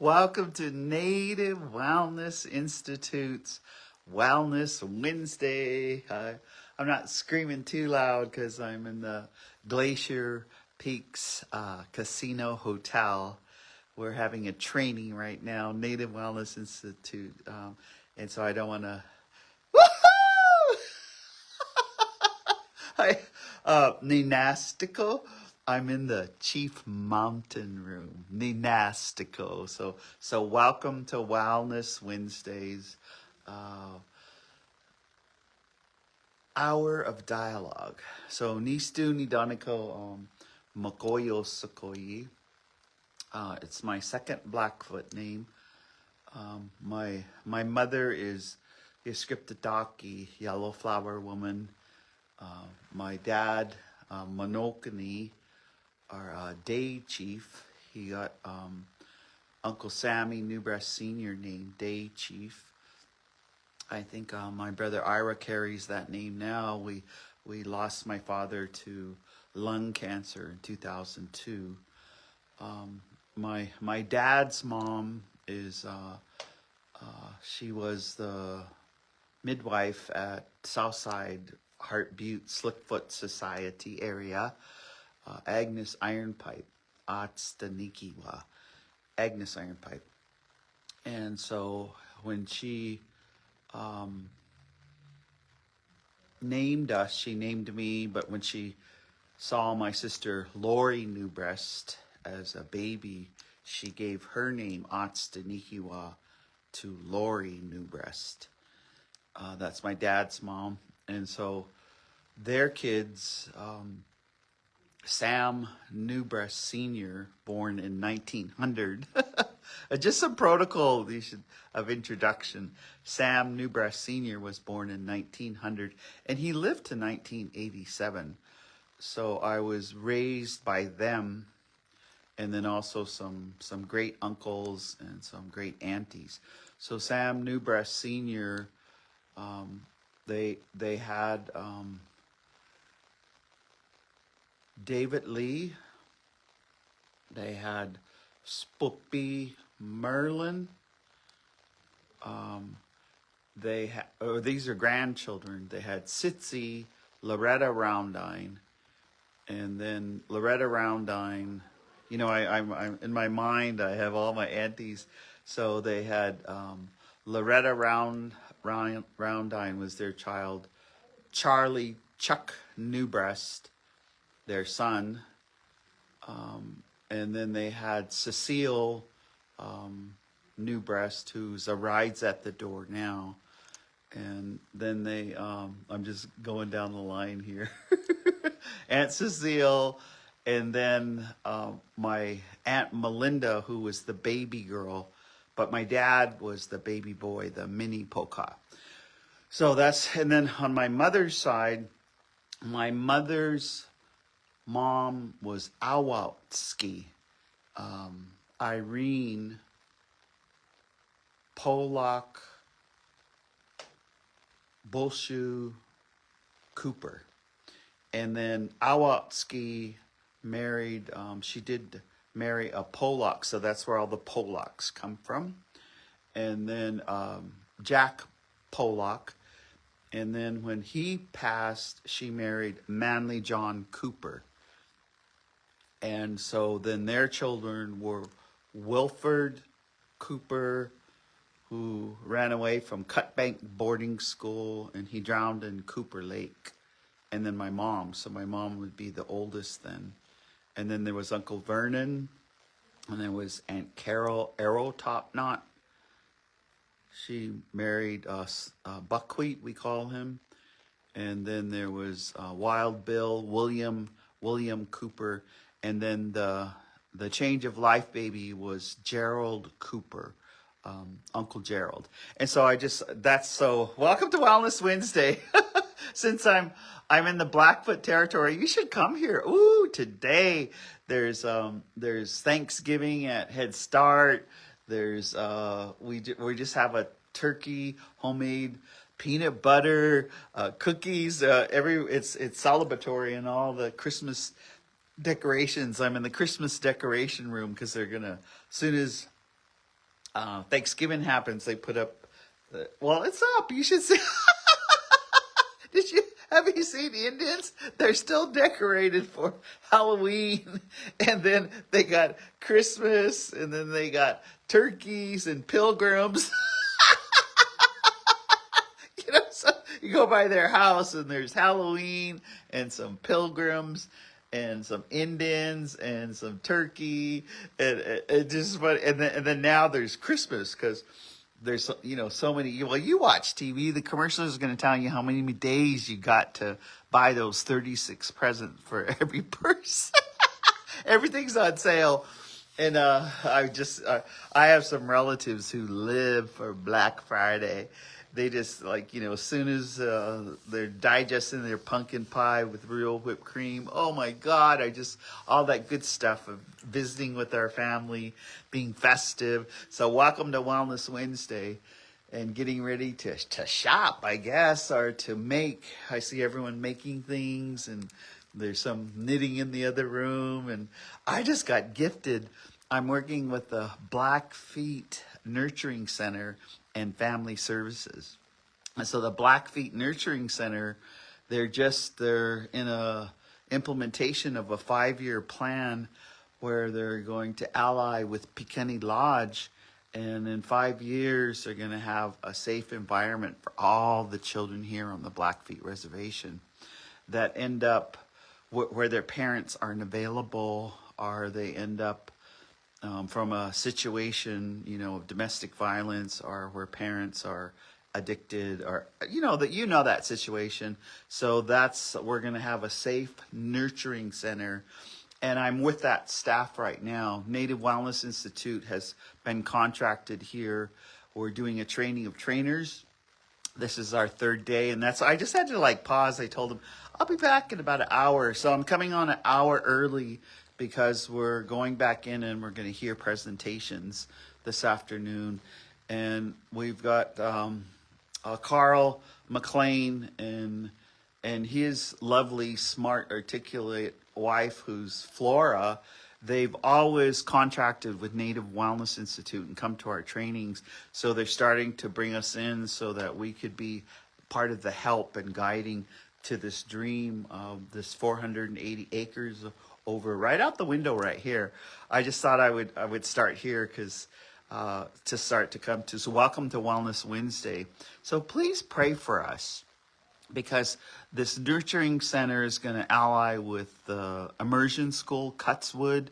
Welcome to Native Wellness Institute's Wellness Wednesday. I'm not screaming too loud because I'm in the Glacier Peaks Casino Hotel. We're having a training right now, Native Wellness Institute, and so I don't want to. Woohoo! Hi, Ninastico. I'm in the Chief Mountain Room, Ninastico. So welcome to Wellness Wednesdays, hour of dialogue. So Nistu Nidaniko Makoyo Sakoyi. It's my second Blackfoot name. My mother is Yeskriptadaki, Yellow Flower Woman. My dad, Monokini, our day chief. He got Uncle Sammy Newbreast Sr. named Day Chief. I think my brother Ira carries that name now. We lost my father to lung cancer in 2002. My dad's mom is she was the midwife at Southside Heart Butte Slickfoot Society area. Agnes Ironpipe, Atstanikiwa, Agnes Ironpipe. And so when she named us, she named me, but when she saw my sister Lori Newbreast as a baby, she gave her name Atstanikiwa to Lori Newbreast. That's my dad's mom. And so their kids, Sam Newbreast Sr., born in 1900. Just some protocol of introduction. Sam Newbreast Sr. was born in 1900, and he lived to 1987. So I was raised by them, and then also some great uncles and some great aunties. So Sam Newbreast Sr., they had David Lee, they had Spoopy Merlin, these are grandchildren. They had Sitsi, Loretta Roundine, and then Loretta Roundine, you know, I'm in my mind, I have all my aunties. So they had Loretta Roundine was their child, Charlie Chuck Newbreast, their son, and then they had Cecile Newbreast, who's rides at the door now, and then they, I'm just going down the line here, Aunt Cecile, and then my Aunt Melinda, who was the baby girl, but my dad was the baby boy, the mini Poka. So that's, and then on my mother's side, my mother's mom was Awatski, Irene Polak Bolshu Cooper. And then Awatski married, she did marry a Polak, so that's where all the Polaks come from. And then Jack Polak. And then when he passed, she married Manly John Cooper. And so then their children were Wilford Cooper, who ran away from Cutbank boarding school, and he drowned in Cooper Lake. And then my mom, so my mom would be the oldest then. And then there was Uncle Vernon, and there was Aunt Carol Arrow Topknot. She married Buckwheat, we call him. And then there was Wild Bill, William Cooper. And then the change of life baby was Gerald Cooper, Uncle Gerald. And so welcome to Wellness Wednesday. Since I'm in the Blackfoot territory, you should come here. Ooh, today there's Thanksgiving at Head Start. There's we just have a turkey, homemade peanut butter, cookies. It's celebratory, and all the Christmas decorations. I'm in the Christmas decoration room because they're gonna, as soon as Thanksgiving happens, they put up. Well, it's up. You should see. Did you have you seen Indians? They're still decorated for Halloween, and then they got Christmas, and then they got turkeys and pilgrims. So you go by their house, and there's Halloween and some pilgrims and some Indians and some turkey, and it just funny. And then now there's Christmas because there's so many. Well, you watch TV. The commercials are going to tell you how many days you got to buy those 36 presents for every person. Everything's on sale. And I have some relatives who live for Black Friday. They just as soon as they're digesting their pumpkin pie with real whipped cream. Oh my God! All that good stuff of visiting with our family, being festive. So welcome to Wellness Wednesday, and getting ready to shop, I guess, or to make. I see everyone making things, and there's some knitting in the other room, and I just got gifted. I'm working with the Blackfeet Nurturing Center and Family Services. And so the Blackfeet Nurturing Center, they're in a implementation of a 5-year plan where they're going to ally with Pequeni Lodge, and in 5 years they're going to have a safe environment for all the children here on the Blackfeet Reservation that end up where their parents aren't available, or they end up from a situation, of domestic violence, or where parents are addicted, or that situation. So we're going to have a safe nurturing center, and I'm with that staff right now. Native Wellness Institute has been contracted here. We're doing a training of trainers. This is our 3rd day, and I just had to pause. I told them I'll be back in about an hour, so I'm coming on an hour early because we're going back in and we're going to hear presentations this afternoon. And we've got Carl McLean and his lovely, smart, articulate wife, who's Flora. They've always contracted with Native Wellness Institute and come to our trainings. So they're starting to bring us in so that we could be part of the help and guiding to this dream of this 480 acres over right out the window right here. I just thought I would start here because to start to come to. So welcome to Wellness Wednesday. So please pray for us, because this nurturing center is going to ally with the immersion school, Cutswood,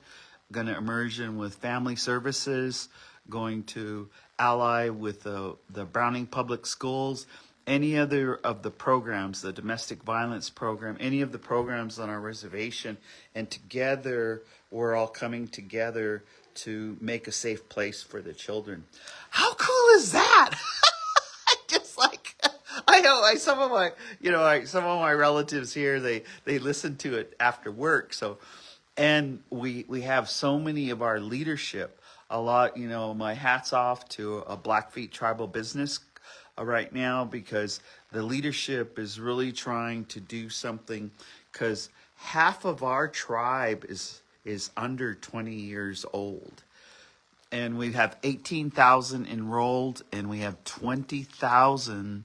going to immersion with family services, going to ally with the Browning Public Schools, any other of the programs, the domestic violence program, any of the programs on our reservation. And together, we're all coming together to make a safe place for the children. How cool is that? Just I know some of my relatives here, they listen to it after work. So, and we have so many of our leadership, a lot, my hat's off to a Blackfeet tribal business right now, because the leadership is really trying to do something, because half of our tribe is under 20 years old. And we have 18,000 enrolled, and we have 20,000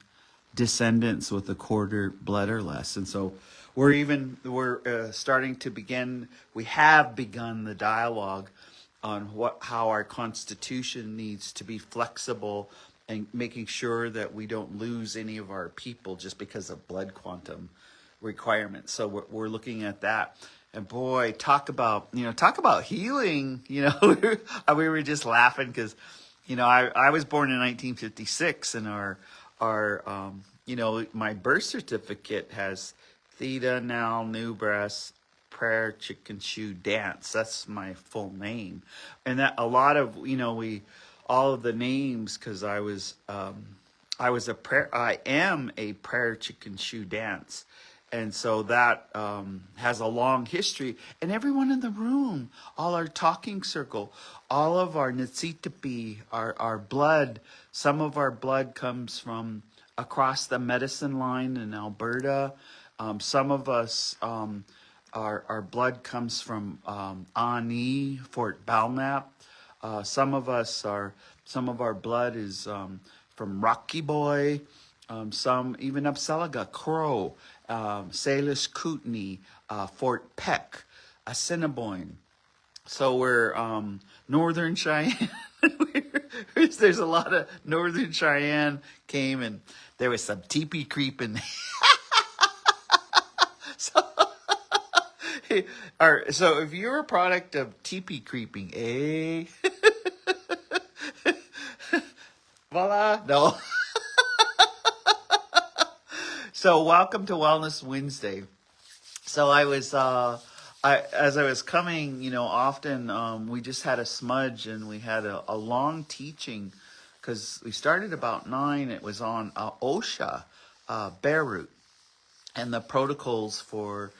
descendants with a quarter blood or less. And so we're starting to begin. We have begun the dialogue on how our Constitution needs to be flexible, and making sure that we don't lose any of our people just because of blood quantum requirements. So we're looking at that. And boy, talk about healing. We were just laughing because, I was born in 1956, and our my birth certificate has Theta Nal Nubras Prayer Chicken Shoe Dance. That's my full name. And that a lot of, all of the names, because I am a Prayer Chicken Shoe Dance. And so that has a long history. And everyone in the room, all our talking circle, all of our Nitsitapi, our blood, some of our blood comes from across the medicine line in Alberta. Some of us, our blood comes from Ani, Fort Belknap. Some of our blood is from Rocky Boy, some even Upsalaga, Crow, Salish Kootenai, Fort Peck, Assiniboine. So we're Northern Cheyenne. There's a lot of Northern Cheyenne came, and there was some teepee creeping. so, so if you're a product of teepee creeping, voila, no. So welcome to Wellness Wednesday. So as I was coming, often we just had a smudge and we had a long teaching because we started about 9. It was on OSHA, bear root, and the protocols for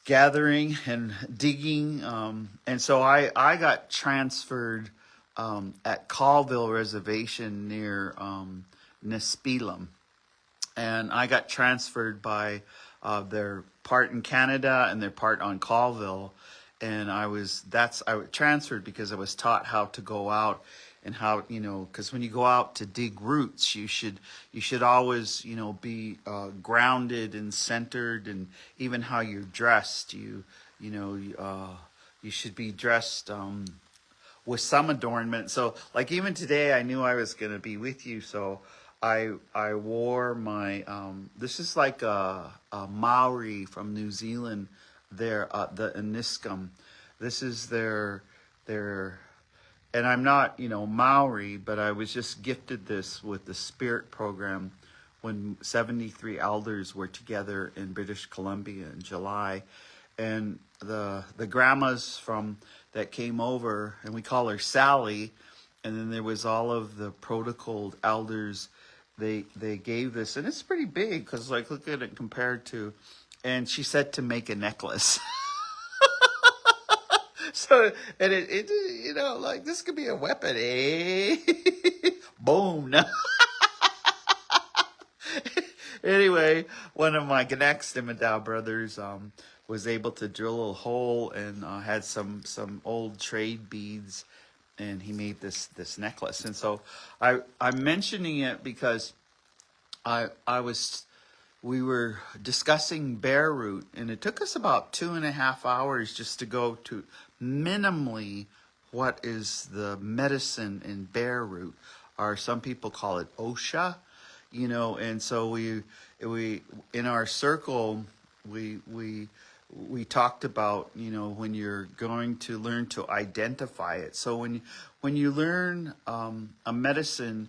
gathering and digging. And so I got transferred at Colville Reservation near Nispelum. And I got transferred by their part in Canada and their part on Colville. And I was transferred because I was taught how to go out and how, because when you go out to dig roots, you should always, be grounded and centered, and even how you're dressed. You should be dressed with some adornment. So like even today, I knew I was going to be with you. So I wore my, this is like a Maori from New Zealand, the Aniskum. This is their, and I'm not, Maori, but I was just gifted this with the Spirit program when 73 elders were together in British Columbia in July. And the grandmas that came over, and we call her Sally, and then there was all of the protocoled elders. They gave this, and it's pretty big because like look at it compared to, and she said to make a necklace. So and it like this could be a weapon, eh? Boom. No. Anyway, one of my next Imadaw brothers was able to drill a hole and had some old trade beads, and he made this necklace. And so I'm mentioning it because we were discussing bear root, and it took us about 2.5 hours just to go to minimally what is the medicine in bear root, or some people call it OSHA, and so we in our circle we talked about, when you're going to learn to identify it. So when you learn a medicine,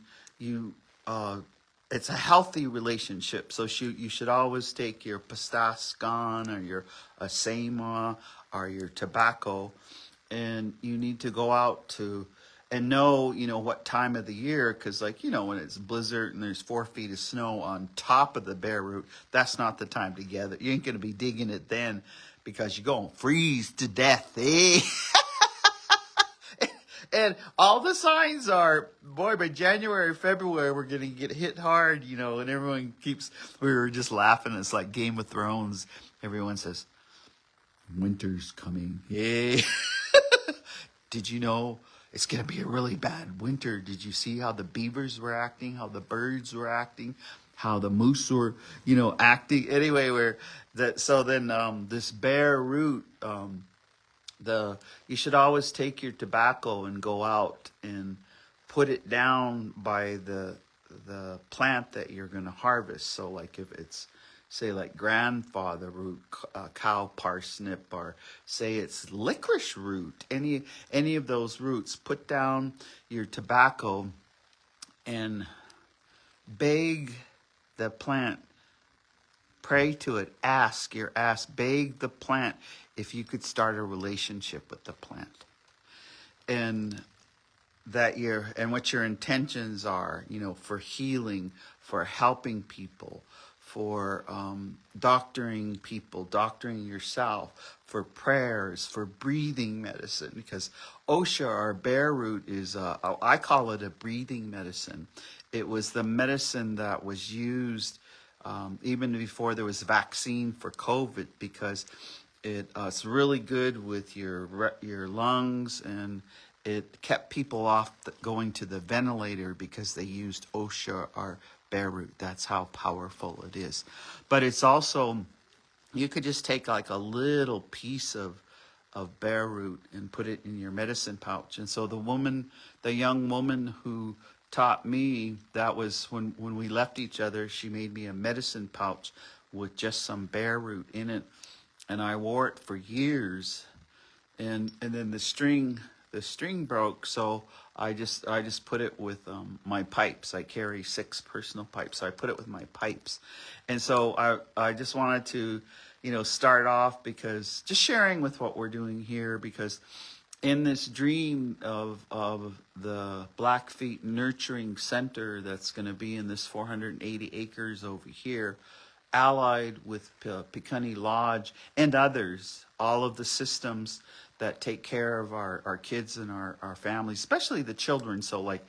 it's a healthy relationship. So you should always take your Pastascan or your Asema or your tobacco, and you need to go out to and know, what time of the year, because when it's blizzard and there's 4 feet of snow on top of the bear root, that's not the time to gather. You ain't going to be digging it then because you're going to freeze to death, eh? And all the signs are, boy, by January, February, we're going to get hit hard, and everyone we were just laughing. It's like Game of Thrones. Everyone says, winter's coming. Yay. Did you know it's going to be a really bad winter? Did you see how the beavers were acting, how the birds were acting, how the moose were, acting? Anyway, this bear root, you should always take your tobacco and go out and put it down by the plant that you're going to harvest. So like if it's, say, like grandfather root, cow parsnip, or say it's licorice root, any of those roots, put down your tobacco and beg the plant, pray to it, beg the plant if you could start a relationship with the plant, and what your intentions are, for healing, for helping people, for doctoring people, doctoring yourself, for prayers, for breathing medicine, because OSHA, or bear root, is I call it a breathing medicine. It was the medicine that was used even before there was vaccine for COVID, because It's really good with your lungs, and it kept people off going to the ventilator because they used OSHA or bear root. That's how powerful it is. But it's also, you could just take like a little piece of bear root and put it in your medicine pouch. And so the young woman who taught me, that was when we left each other, she made me a medicine pouch with just some bear root in it, and I wore it for years. And then the string broke, so I just put it with my pipes. I carry 6 personal pipes, so I put it with my pipes. And so I just wanted to, start off, because just sharing with what we're doing here, because in this dream of the Blackfeet Nurturing Center that's going to be in this 480 acres over here, allied with Piikani Lodge and others, all of the systems that take care of our kids and our families, especially the children. So like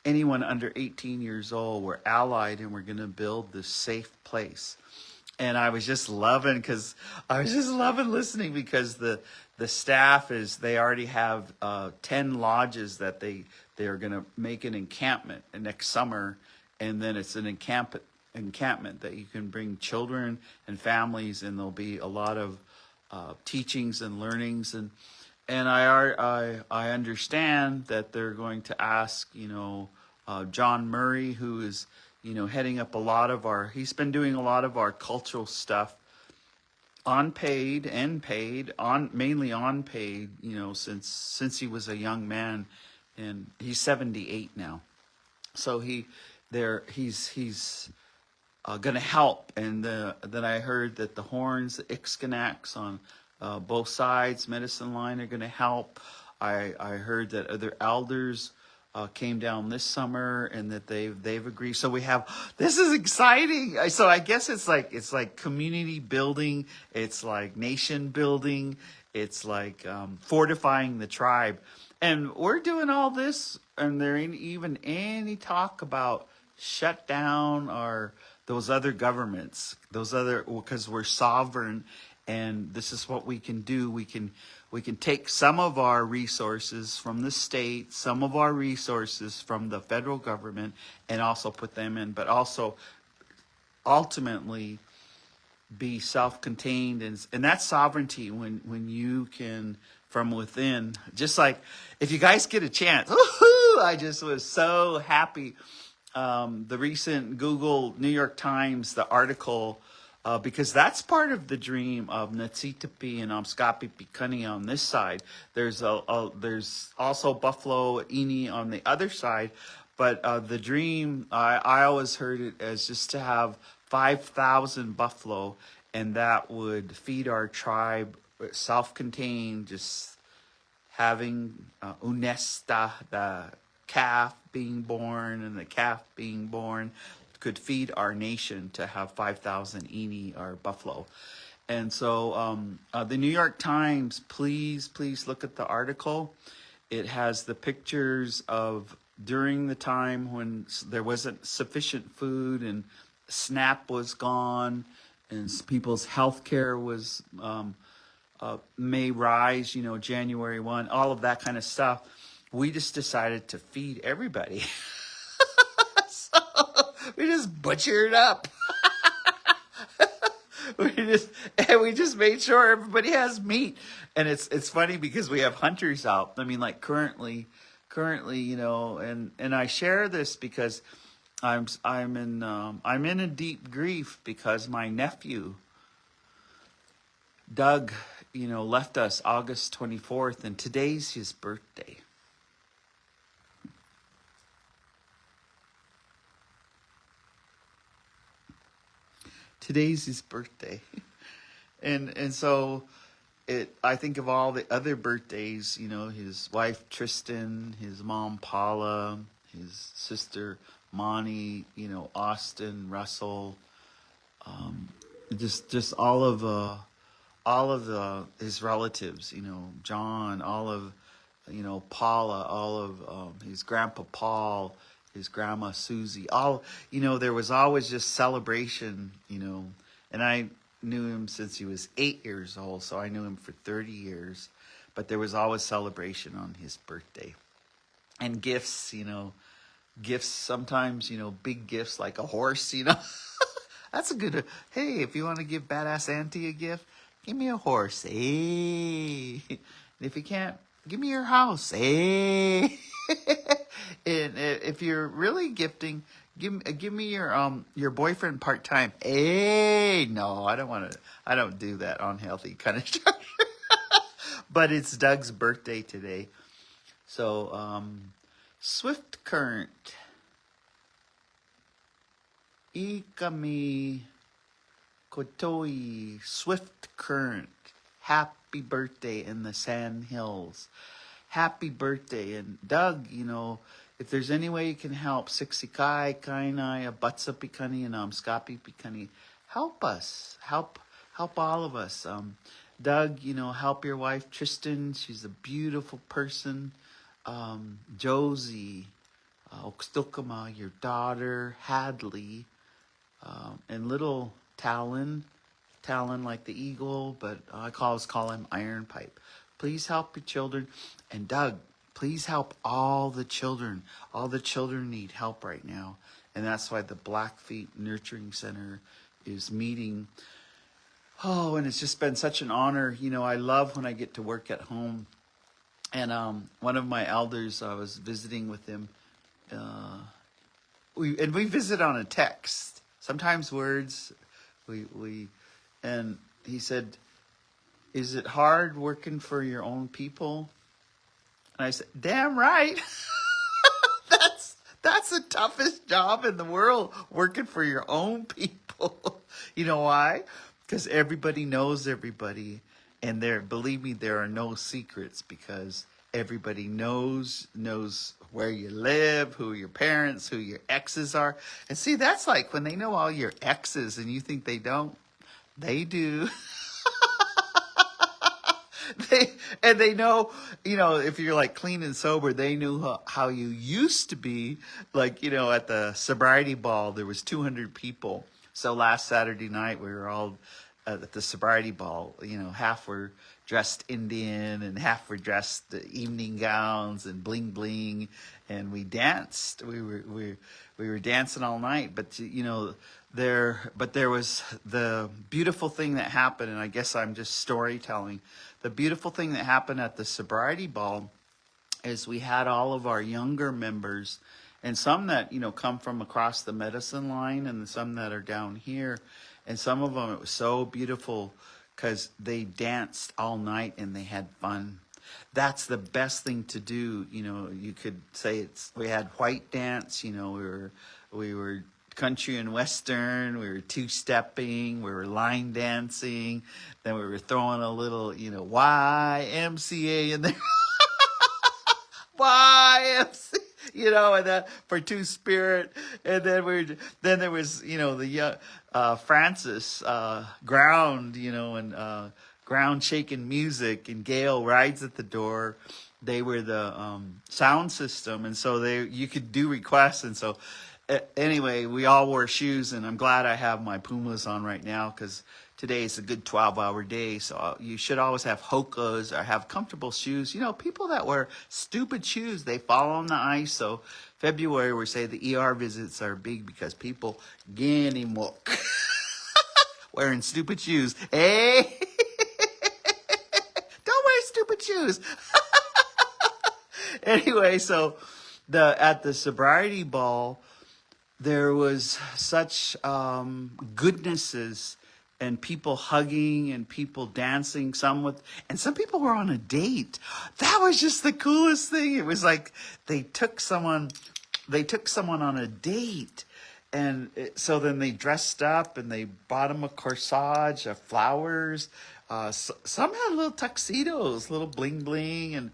anyone under 18 years old, we're allied, and we're going to build this safe place. And I was just loving listening, because the staff they already have 10 lodges that they are going to make an encampment next summer. And then it's an encampment that you can bring children and families, and there'll be a lot of teachings and learnings. And I understand that they're going to ask, John Murray, who is, heading up he's been doing a lot of our cultural stuff, unpaid and paid, mainly unpaid, since he was a young man, and he's 78 now. So he's going to help. And then I heard that the Horns, the Ixkanaks on both sides, Medicine Line, are going to help. I heard that other elders came down this summer, and that they've agreed. So this is exciting. So I guess it's like community building. It's like nation building. It's like fortifying the tribe. And we're doing all this, and there ain't even any talk about shut down or those other governments, because we're sovereign, and this is what we can do. We can take some of our resources from the state, some of our resources from the federal government, and also put them in, but also ultimately be self-contained. And that's sovereignty, when you can, from within. Just like, if you guys get a chance, I just was so happy. The recent Google New York Times, the article, because that's part of the dream of Natsitapi and Amskapi Piikani on this side. There's also Buffalo Ini on the other side, but the dream, I always heard it as just to have 5,000 buffalo, and that would feed our tribe, self-contained, just having Unesta, the calf being born, and the calf being born could feed our nation, to have 5,000 ini, or buffalo. And so the New York Times, please look at the article. It has the pictures of during the time when there wasn't sufficient food, and SNAP was gone, and people's health care was may rise, January 1, all of that kind of stuff. We just decided to feed everybody. So we just butchered up. we just made sure everybody has meat. And it's funny, because we have hunters out. I mean, like currently, and I share this because I'm in a deep grief, because my nephew Doug, left us August 24th, and today's his birthday. Today's his birthday. And so I think of all the other birthdays, his wife Tristan, his mom Paula, his sister Monty, Austin, Russell, just all of his relatives, John, all of, Paula, all of his grandpa Paul, his grandma Susie, all, there was always just celebration, and knew him since he was 8 years old, so I knew him for 30 years. But there was always celebration on his birthday. And gifts, gifts sometimes, big gifts like a horse. That's a good, hey, if you want to give badass auntie a gift, give me a horse. Hey. If you can't, give me your house. Hey. And if you're really gifting, give me your boyfriend part-time. Hey. No, I don't do that unhealthy kind of stuff. But it's Doug's birthday today. So, Swift Current. Ikami Kotoi. Swift Current. Happy birthday in the Sand Hills. Happy birthday. And Doug, if there's any way you can help, Siksikai, Kainai, Abatsa Pikani, and Skapi Pikani, help us. Help all of us. Doug, help your wife, Tristan. She's a beautiful person. Josie, Okstukama, your daughter, Hadley, and little Talon like the eagle, but I always call him Iron Pipe. Please help your children. And Doug, please help all the children. All the children need help right now. And that's why the Blackfeet Nurturing Center is meeting. Oh, and it's just been such an honor. I love when I get to work at home. And one of my elders, I was visiting with him. We visit on a text. Sometimes words. And he said, "Is it hard working for your own people?" And I said, "Damn right." That's the toughest job in the world, working for your own people. You know why? Because everybody knows everybody. And believe me, there are no secrets, because everybody knows where you live, who your parents, who your exes are. And see, that's like when they know all your exes and you think they don't. They do. They know, if you're like clean and sober, they knew how you used to be. Like, at the sobriety ball, there was 200 people. So last Saturday night, we were all at the sobriety ball. Half were dressed Indian and half were dressed evening gowns and bling bling, and we danced. We were dancing all night. But there was the beautiful thing that happened, and I guess I'm just storytelling. The beautiful thing that happened at the sobriety ball is we had all of our younger members, and some that come from across the medicine line, and some that are down here. And some of them, it was so beautiful because they danced all night and they had fun. That's the best thing to do. You could say we had white dance. We were country and western. We were two-stepping. We were line dancing. Then we were throwing a little, YMCA in there. YMCA. And then for Two Spirit, and then there was, the Francis Ground, and Ground Shaking Music, and Gail Rides at the Door. They were the sound system, and so you could do requests, and so anyway, we all wore shoes, and I'm glad I have my Pumas on right now, because today is a good 12-hour day, so you should always have Hokas or have comfortable shoes. People that wear stupid shoes, they fall on the ice. So February, we say the ER visits are big because people getting muck wearing stupid shoes. Hey, don't wear stupid shoes. Anyway, so at the sobriety ball, there was such goodnesses, and people hugging and people dancing, and some people were on a date. That was just the coolest thing. It was like they took someone on a date. And so then they dressed up and they bought them a corsage of flowers. Some had little tuxedos, little bling bling, and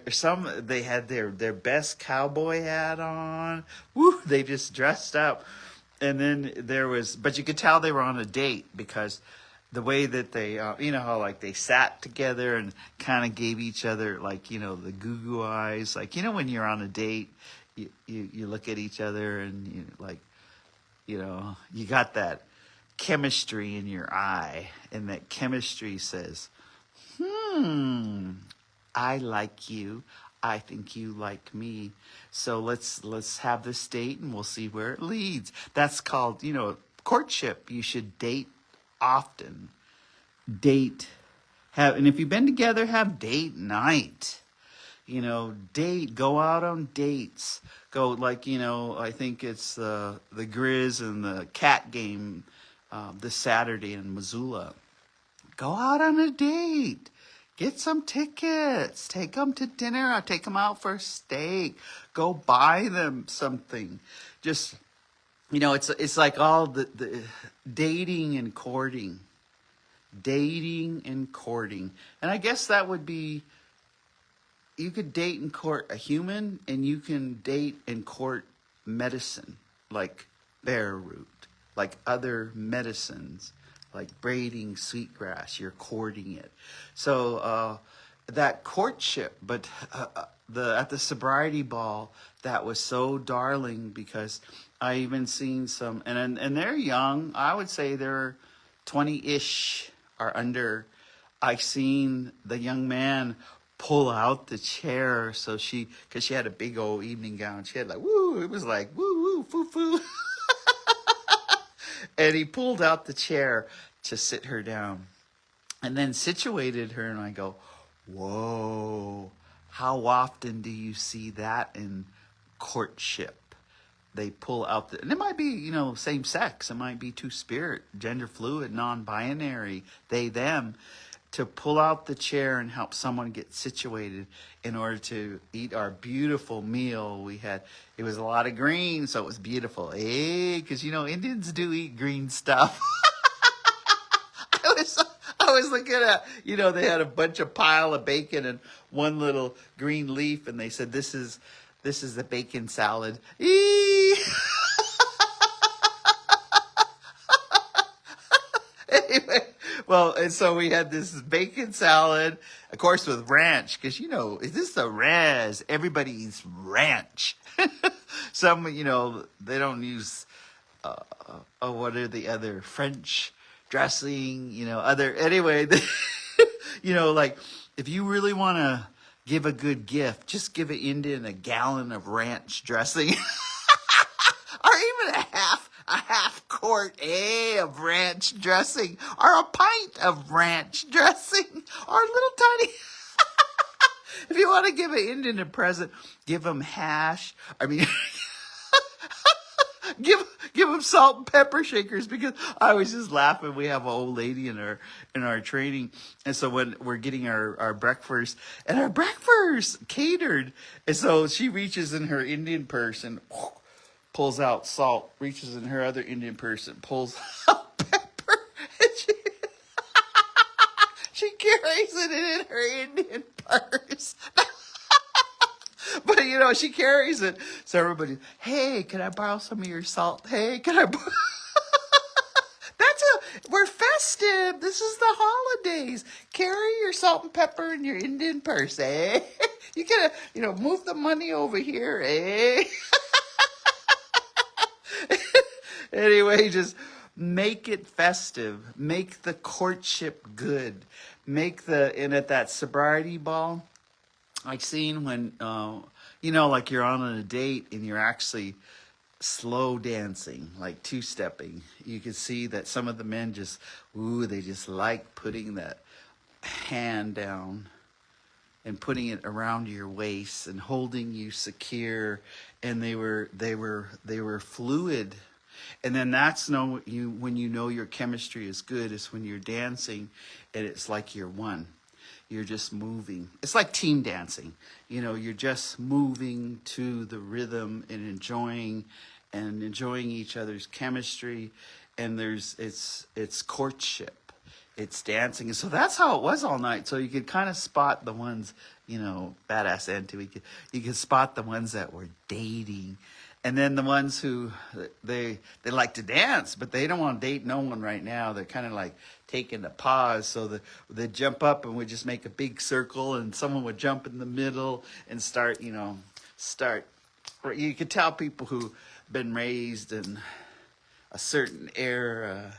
some they had their best cowboy hat on. Woo! They just dressed up. And then but you could tell they were on a date, because the way that they, how like they sat together and kind of gave each other like, the goo goo eyes. Like, when you're on a date, you look at each other and you got that chemistry in your eye, and that chemistry says, I like you. I think you like me. So let's have this date and we'll see where it leads. That's called, courtship. You should date often. Date. And if you've been together, have date night. Date, go out on dates. Go I think it's the Grizz and the Cat game this Saturday in Missoula. Go out on a date. Get some tickets. Take them to dinner. Or take them out for a steak. Go buy them something. Just, it's like all the dating and courting. Dating and courting. And I guess that would be, you could date and court a human, and you can date and court medicine, like bear root, like other medicines, like braiding sweetgrass. You're courting it. So that courtship, but at the sobriety ball, that was so darling, because I even seen some, and they're young. I would say they're 20-ish or under. I seen the young man pull out the chair, because she had a big old evening gown. She had it was like woo woo foo foo. And he pulled out the chair to sit her down, and then situated her. And I go, whoa, how often do you see that in courtship? They pull out and it might be, same sex. It might be two-spirit, gender fluid, non-binary, they, them, to pull out the chair and help someone get situated in order to eat our beautiful meal. It was a lot of green, so it was beautiful. Because, Indians do eat green stuff. I was looking at, they had a bunch of pile of bacon and one little green leaf, and they said, this is the bacon salad. Anyway, well, and so we had this bacon salad, of course, with ranch, because, is this the res? Everybody eats ranch. Some, they don't use, what are the other, French dressing, anyway, like, if you really want to give a good gift, just give an Indian a gallon of ranch dressing. Or even a half quart of ranch dressing, or a pint of ranch dressing, or a little tiny. If you want to give an Indian a present, give them hash. I mean, give them salt and pepper shakers, because I was just laughing. We have an old lady in our training, and so when we're getting our breakfast, and our breakfast catered, and so she reaches in her Indian purse and pulls out salt, reaches in her other Indian purse and pulls out pepper, and she carries it in her Indian purse. But, she carries it. So everybody, hey, can I borrow some of your salt? Hey, can I borrow? We're festive. This is the holidays. Carry your salt and pepper in your Indian purse, eh? You gotta, move the money over here, eh? Anyway, just make it festive. Make the courtship good. And at that sobriety ball, I've seen when, like you're on a date and you're actually slow dancing, like two-stepping. You can see that some of the men they just like putting that hand down and putting it around your waist and holding you secure. And they were fluid. And then that's when your chemistry is good, is when you're dancing and it's like you're one. You're just moving. It's like team dancing. You're just moving to the rhythm and enjoying each other's chemistry. And it's courtship. It's dancing. And so that's how it was all night. So you could kind of spot the ones, badass into. You could spot the ones that were dating. And then the ones who they like to dance, but they don't want to date no one right now. They're kind of like taking a pause. So they jump up and we just make a big circle, and someone would jump in the middle and start. You could tell people who've been raised in a certain era,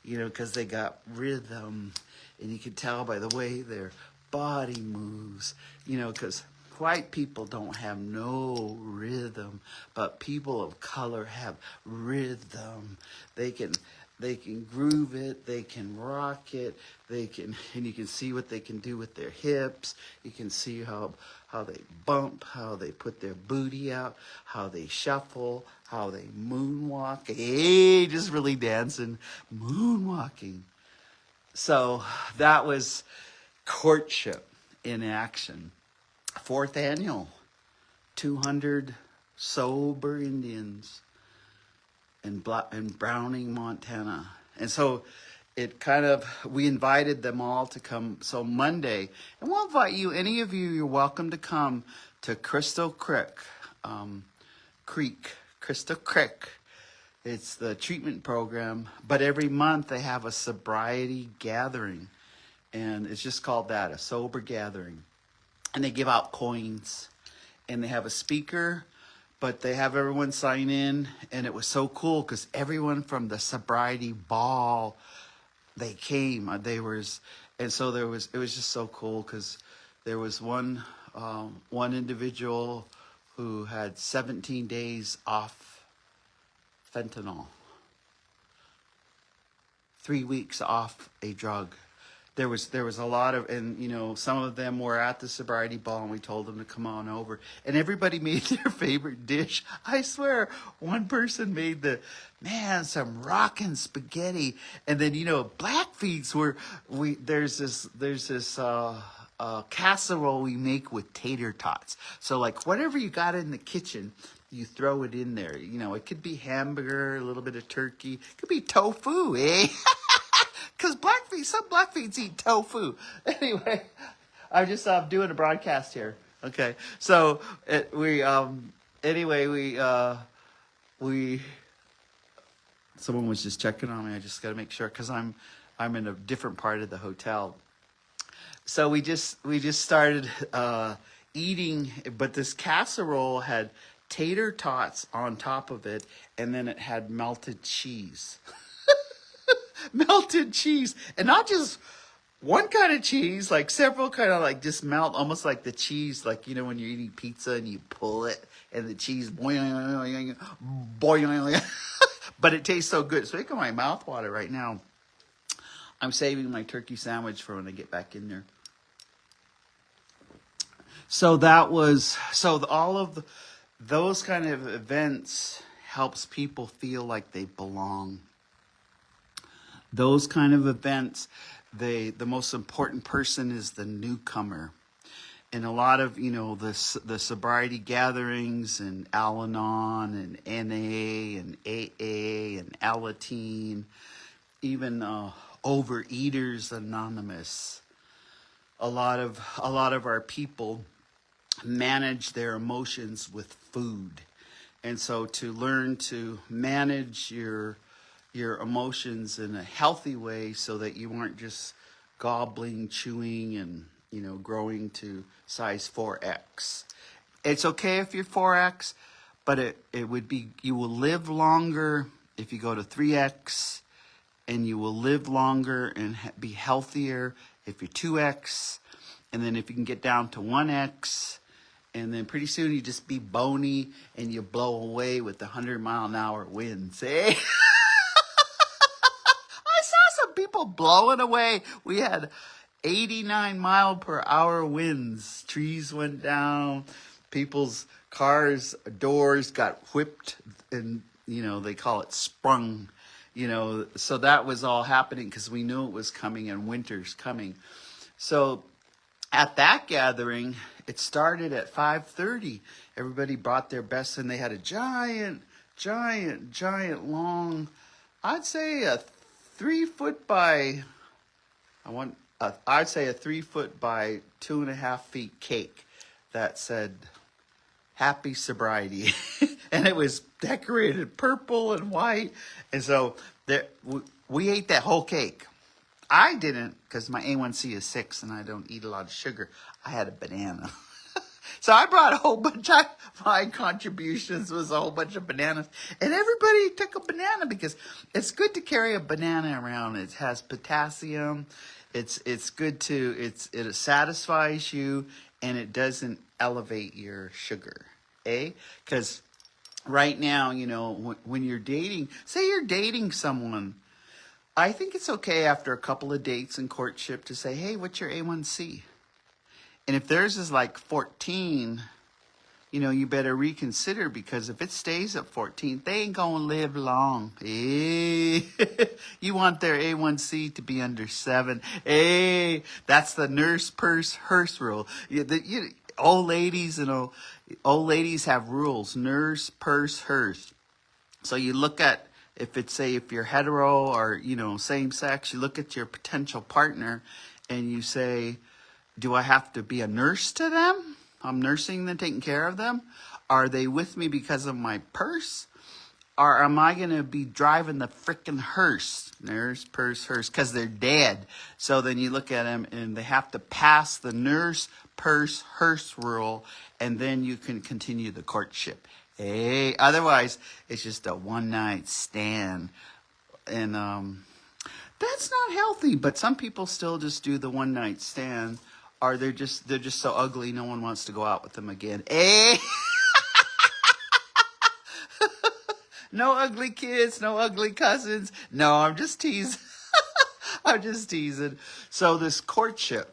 because they got rhythm, and you can tell by the way their body moves, because white people don't have no rhythm, but people of color have rhythm. They can groove it, they can rock it, and you can see what they can do with their hips. You can see how they bump, how they put their booty out, how they shuffle, how they moonwalk. Hey, just really dancing, moonwalking. So that was courtship in action. Fourth annual, 200 sober Indians in Browning, Montana. And so we invited them all to come. So Monday, and we'll invite you, any of you, you're welcome to come to Crystal Creek. Crystal Creek. It's the treatment program. But every month they have a sobriety gathering. And it's just called that, a sober gathering. And they give out coins. And they have a speaker, but they have everyone sign in. And it was so cool because everyone from the sobriety ball, they came. It was just so cool because there was one individual who had 17 days off fentanyl, 3 weeks off a drug. There was a lot of, and some of them were at the sobriety ball, and we told them to come on over, and everybody made their favorite dish. I swear, one person made some rockin' spaghetti, and then Blackfeets there's this casserole we make with tater tots. So like whatever you got in the kitchen, you throw it in there. It could be hamburger, a little bit of turkey, it could be tofu, eh? Because some Blackfeets eat tofu. Anyway, I'm doing a broadcast here. Okay, so someone was just checking on me. I just got to make sure because I'm in a different part of the hotel. So we just started eating, but this casserole had tater tots on top of it, and then it had melted cheese. Melted cheese, and not just one kind of cheese, like several kind of like just melt, almost like the cheese, like when you're eating pizza and you pull it and the cheese boing, boing, but it tastes so good. So look at my mouth water right now. I'm saving my turkey sandwich for when I get back in there. So all of those kind of events helps people feel like they belong. Those kind of events, the most important person is the newcomer. And a lot of, the sobriety gatherings and Al-Anon and NA and AA and Alateen, even Overeaters Anonymous. A lot of our people manage their emotions with food. And so to learn to manage your emotions in a healthy way so that you aren't just gobbling, chewing, and, growing to size 4X. It's okay if you're 4X, but it would be, you will live longer if you go to 3X, and you will live longer and be healthier if you're 2X, and then if you can get down to 1X, and then pretty soon you just be bony and you blow away with the 100-mile-an-hour winds, eh? People blowing away. We had 89-mile-per-hour winds. Trees went down. People's cars' doors got whipped, and they call it sprung. So that was all happening because we knew it was coming and winter's coming. So at that gathering, it started at 5:30. Everybody brought their best, and they had a giant long, I'd say a 3 foot by, I'd say a 3 foot by 2.5 feet cake that said "Happy Sobriety," and it was decorated purple and white. And so we ate that whole cake. I didn't, because my A1C is 6 and I don't eat a lot of sugar. I had a banana. So I brought a whole bunch of my contributions was a whole bunch of bananas, and everybody took a banana because it's good to carry a banana around. It has potassium. It's good to it satisfies you, and it doesn't elevate your sugar. Because right now, when you're dating, say you're dating someone, I think it's okay after a couple of dates and courtship to say, hey, what's your A1C? And if theirs is like 14, you better reconsider, because if it stays at 14, they ain't gonna live long. Hey, you want their A1C to be under 7. Hey, that's the nurse purse hearse rule. Old ladies old ladies have rules. Nurse purse hearse. So you look at, if you're hetero or same sex, you look at your potential partner and you say, do I have to be a nurse to them? I'm nursing them, taking care of them. Are they with me because of my purse? Or am I going to be driving the frickin' hearse? Nurse, purse, hearse, because they're dead. So then you look at them and they have to pass the nurse, purse, hearse rule, and then you can continue the courtship. Hey, otherwise, it's just a one-night stand. And that's not healthy, but some people still just do the one-night stand. Or they're just so ugly, no one wants to go out with them again. Eh? No ugly kids, no ugly cousins. No, I'm just teasing. I'm just teasing. So this courtship.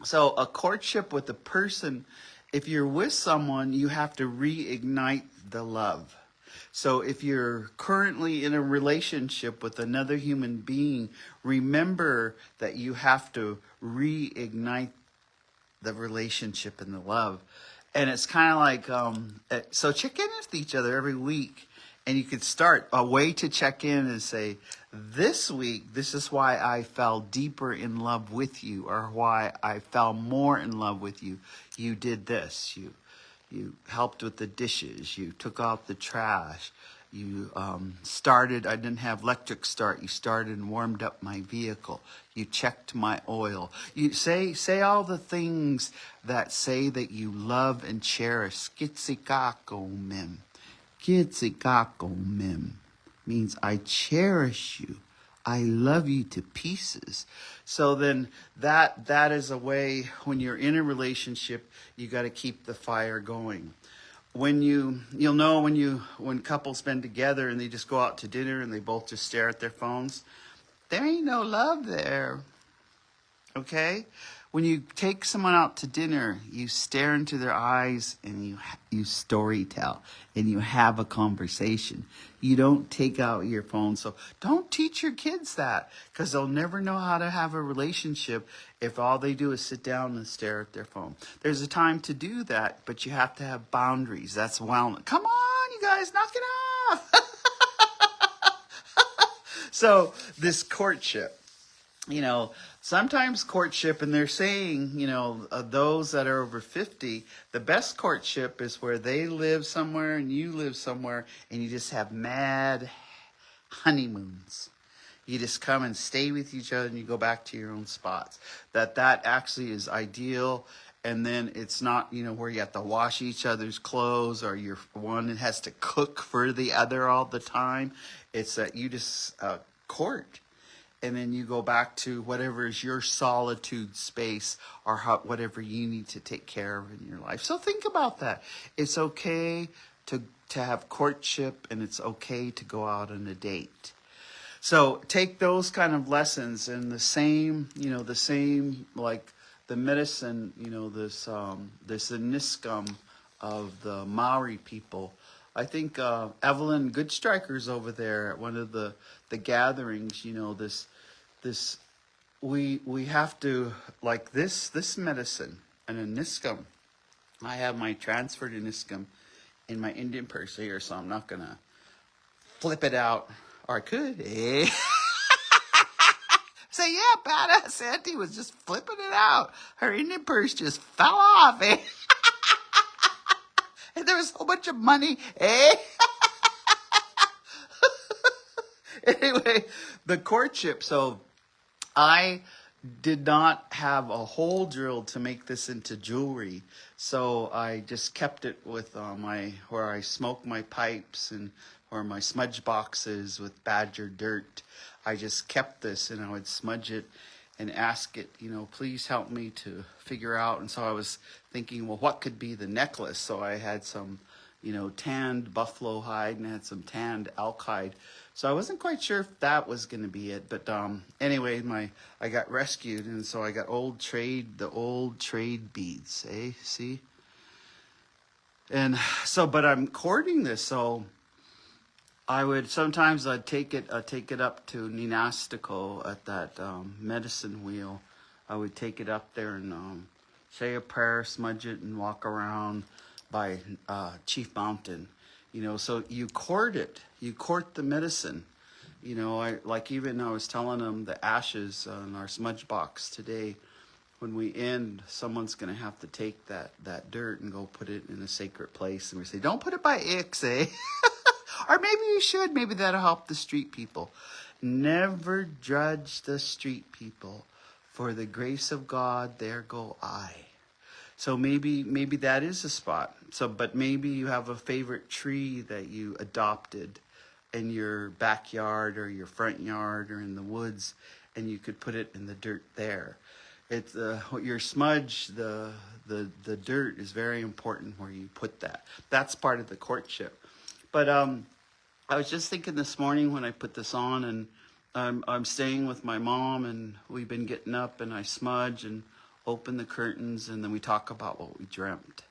So a courtship with a person, if you're with someone, you have to reignite the love. So if you're currently in a relationship with another human being, remember that you have to reignite the relationship and the love. And it's kind of like, so check in with each other every week. And you could start a way to check in and say, this week, this is why I fell deeper in love with you, or why I fell more in love with you. You did this. You helped with the dishes. You took out the trash. You started, I didn't have electric start. You started and warmed up my vehicle. You checked my oil. You say all the things that say that you love and cherish. Skitsikako mem. Skitsikako mem means I cherish you. I love you to pieces. So then that is a way, when you're in a relationship, you got to keep the fire going. You'll know when couples been together and they just go out to dinner and they both just stare at their phones, there ain't no love there. Okay? When you take someone out to dinner, you stare into their eyes and you story tell and you have a conversation. You don't take out your phone. So don't teach your kids that, because they'll never know how to have a relationship if all they do is sit down and stare at their phone. There's a time to do that, but you have to have boundaries. That's wellness. Come on, you guys, knock it off. So this courtship. Sometimes courtship, and they're saying, those that are over 50, the best courtship is where they live somewhere and you live somewhere and you just have mad honeymoons. You just come and stay with each other and you go back to your own spots. That actually is ideal. And then it's not, where you have to wash each other's clothes or you're one that has to cook for the other all the time. It's that you just court. And then you go back to whatever is your solitude space, or whatever you need to take care of in your life. So think about that. It's okay to have courtship, and it's okay to go out on a date. So take those kind of lessons, and the same like the medicine, this Niskum of the Maori people. I think Evelyn Goodstriker's over there at one of the gatherings. We have to, like this medicine and a Niskum. I have my transferred Niskum in my Indian purse here, so I'm not gonna flip it out, or I could. Say, yeah, badass Auntie was just flipping it out. Her Indian purse just fell off. And there was a whole bunch of money. Anyway, the courtship. So I did not have a hole drilled to make this into jewelry, so I just kept it with my where I smoke my pipes and or my smudge boxes with badger dirt. I just kept this and I would smudge it and ask it, please help me to figure out. And so I was thinking, well, what could be the necklace? So I had some, tanned buffalo hide and I had some tanned elk hide. So I wasn't quite sure if that was going to be it. But anyway, I got rescued, and so I got the old trade beads, see? And so, but I'm courting this, so sometimes I'd take it up to Ninastico at that medicine wheel. I would take it up there and say a prayer, smudge it, and walk around by Chief Mountain. So you court it. You court the medicine. I was telling them the ashes on our smudge box today. When we end, someone's going to have to take that dirt and go put it in a sacred place. And we say, don't put it by Ix, eh? Or maybe you should. Maybe that'll help the street people. Never judge the street people. For the grace of God, there go I. So maybe that is a spot. But maybe you have a favorite tree that you adopted in your backyard or your front yard or in the woods, and you could put it in the dirt there. It's your smudge, the dirt is very important where you put that. That's part of the courtship. But I was just thinking this morning when I put this on, and I'm staying with my mom, and we've been getting up, and I smudge and open the curtains, and then we talk about what we dreamt.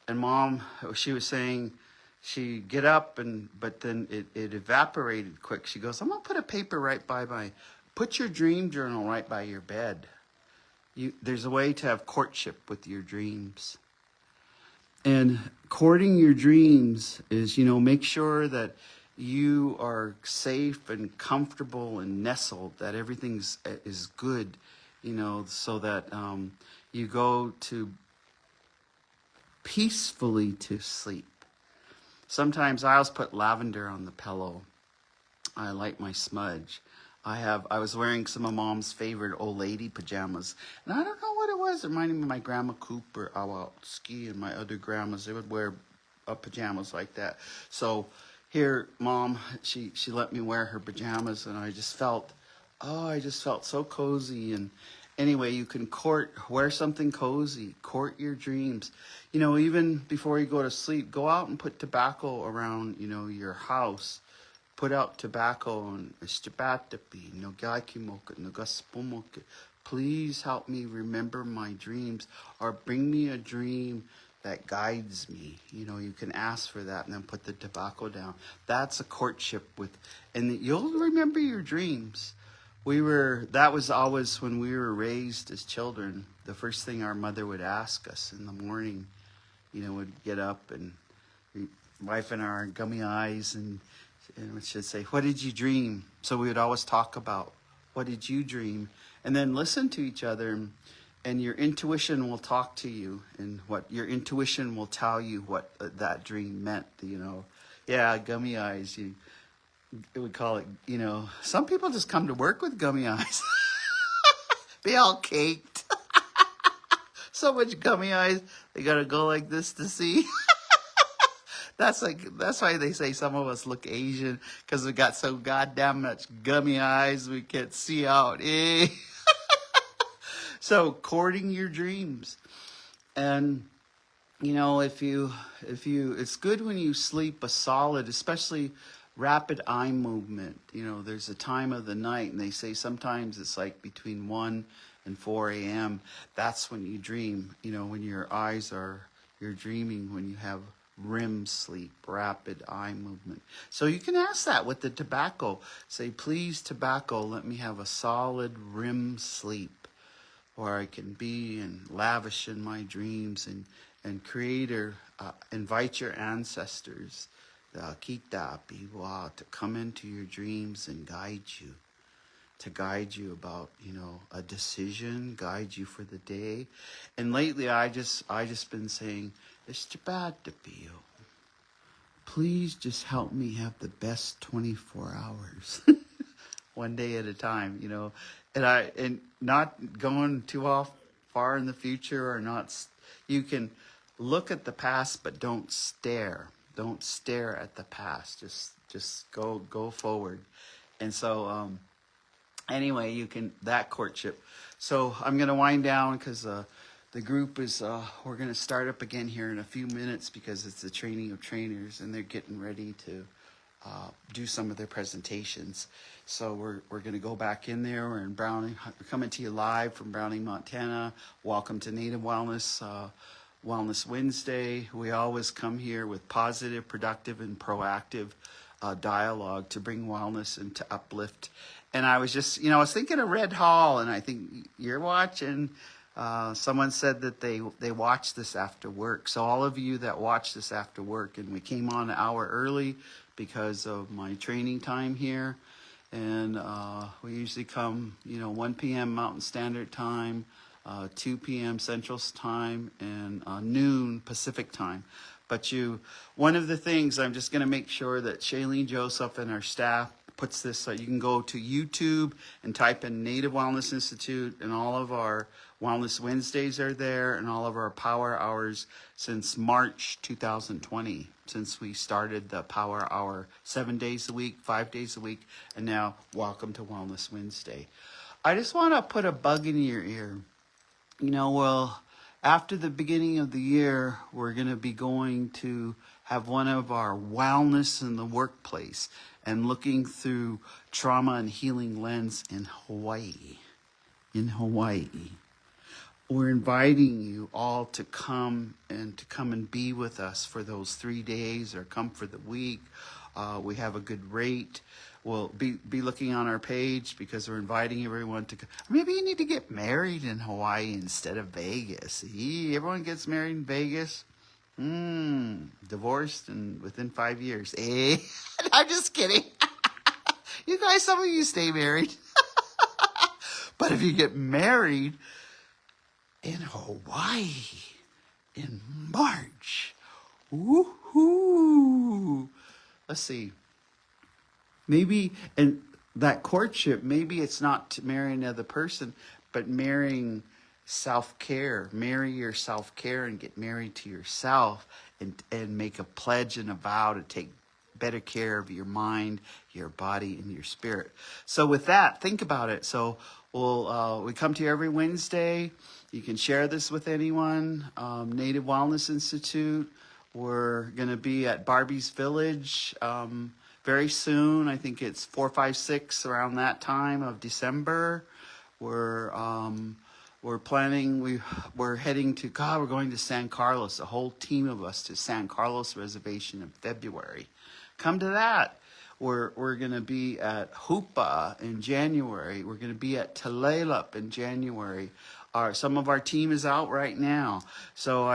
And Mom, she was saying she'd get up, but then it evaporated quick. She goes, I'm going to put a paper put your dream journal right by your bed. There's a way to have courtship with your dreams. And courting your dreams is, make sure that you are safe and comfortable and nestled, that everything is good, so that you go to peacefully to sleep. Sometimes I always put lavender on the pillow. I like my smudge. I was wearing some of Mom's favorite old lady pajamas, and I don't know what it was. It reminded me of my grandma Cooper, Awatski, and my other grandmas. They would wear pajamas like that. So here, Mom, she let me wear her pajamas, and I just felt so cozy. And anyway, you can wear something cozy, court your dreams. Even before you go to sleep, go out and put tobacco around, your house. Put out tobacco and please help me remember my dreams, or bring me a dream that guides me. You can ask for that and then put the tobacco down. That's a courtship and you'll remember your dreams. That was always when we were raised as children. The first thing our mother would ask us in the morning, would get up and wife and our gummy eyes and we should say, what did you dream? So we would always talk about, what did you dream? And then listen to each other, and your intuition will talk to you, and what your intuition will tell you what that dream meant, Yeah, gummy eyes, it would call it, some people just come to work with gummy eyes. Be all caked. So much gummy eyes, they gotta go like this to see. That's why they say some of us look Asian, because we got so goddamn much gummy eyes we can't see out. So courting your dreams. And it's good when you sleep a solid, especially rapid eye movement. There's a time of the night, and they say sometimes it's like between 1 and 4 a.m. That's when you dream, when you're dreaming, when you have REM sleep, rapid eye movement. So you can ask that with the tobacco. Say, please, tobacco, let me have a solid REM sleep where I can be and lavish in my dreams and create or invite your ancestors, the Akita Biwa, to come into your dreams and guide you. To guide you about, a decision, guide you for the day. And lately I just been saying, please just help me have the best 24 hours. one day at a time, you know, and not going too off far in the future or not. You can look at the past, but don't stare. Don't stare at the past. Just go forward. And so, anyway, you can, that courtship. So I'm going to wind down because the group is, we're going to start up again here in a few minutes because it's the training of trainers and they're getting ready to do some of their presentations. So we're going to go back in there. We're in Browning. We're coming to you live from Browning, Montana. Welcome to Native Wellness, Wellness Wednesday. We always come here with positive, productive, and proactive dialogue to bring wellness and to uplift. And I was just, I was thinking of Red Hall, and I think you're watching. Someone said that they watched this after work. So all of you that watch this after work, and we came on an hour early because of my training time here. And we usually come, 1 p.m. Mountain Standard Time, 2 p.m. Central Time, and noon Pacific Time. But one of the things, I'm just going to make sure that Shailene Joseph and our staff puts this, so you can go to YouTube and type in Native Wellness Institute, and all of our Wellness Wednesdays are there, and all of our Power Hours since March 2020, since we started the Power Hour 7 days a week, 5 days a week, and now welcome to Wellness Wednesday. I just want to put a bug in your ear. After the beginning of the year, we're going to be going to have one of our wellness in the workplace and looking through trauma and healing lens in Hawaii. We're inviting you all to come and be with us for those 3 days or come for the week. We have a good rate. We'll be looking on our page because we're inviting everyone to. Maybe you need to get married in Hawaii instead of Vegas. Everyone gets married in Vegas. Divorced and within 5 years. I'm just kidding. You guys, some of you stay married. But if you get married in Hawaii in March, woohoo! Let's see. Maybe, and that courtship, maybe it's not to marry another person, but marrying self-care. Marry your self-care and get married to yourself and make a pledge and a vow to take better care of your mind, your body, and your spirit. So with that, think about it. So we come to you every Wednesday. You can share this with anyone. Native Wellness Institute. We're going to be at Barbie's Village very soon. I think it's 4, 5, 6 around that time of December. We're planning. We're heading to we're going to San Carlos. A whole team of us to San Carlos Reservation in February. Come to that. We're going to be at Hupa in January. We're going to be at Tulalip in January. Some of our team is out right now. So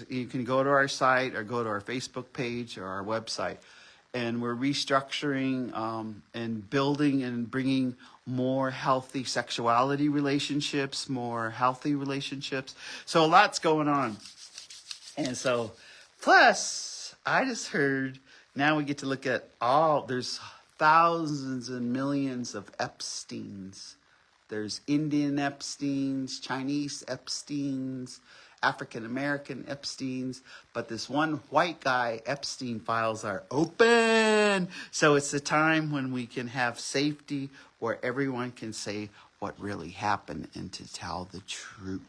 you can go to our site or go to our Facebook page or our website. And we're restructuring and building and bringing more healthy sexuality relationships, more healthy relationships. So a lot's going on. And so, plus, I just heard, now we get to look at there's thousands and millions of Epsteins. There's Indian Epsteins, Chinese Epsteins, African-American Epsteins, but this one white guy Epstein files are open. So it's the time when we can have safety where everyone can say what really happened and to tell the truth.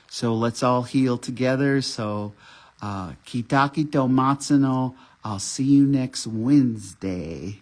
So let's all heal together. So Kitaki to Matsuno. I'll see you next Wednesday.